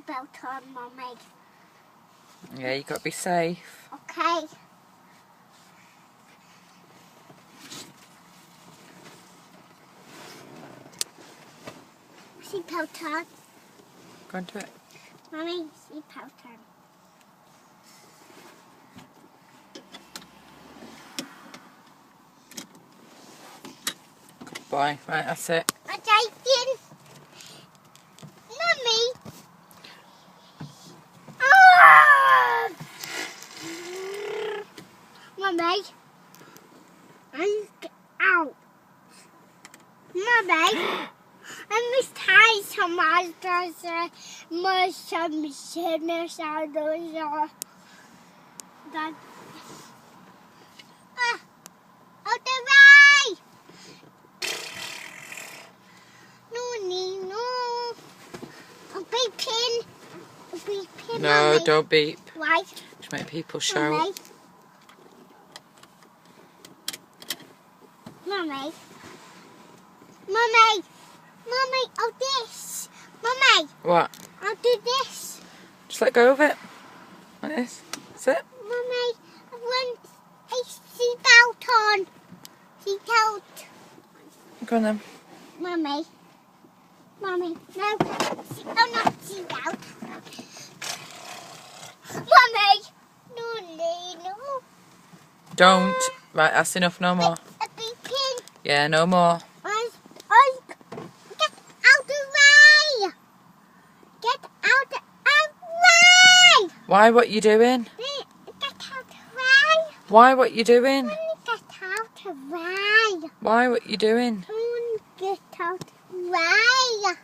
seatbelt on, Mummy. Yeah, you got to be safe. Okay. Seatbelt on. Go on to it. Mummy, seatbelt on. Good boy. Right, that's it. I'm taking. Mummy. Oh! Mummy. I'm out. Mummy. I missed high some masters, some business out of that. Out the way! No. I'm beeping. No, Mummy. don't beep. Why? To make people shout. Mummy. Oh this. Mummy. What? I'll do this. Just let go of it. Like this. That's it. Mummy, I want a seatbelt on. Seatbelt. Go on then. Mummy. No. Oh, not seatbelt. Mummy. No. Don't. Right, that's enough. No more. A beeping. Yeah, no more. Get out the way. Get out the way. Why? What you doing? Get out the way. Why? What you doing? Get out the way. Why? What you doing? Get out the way.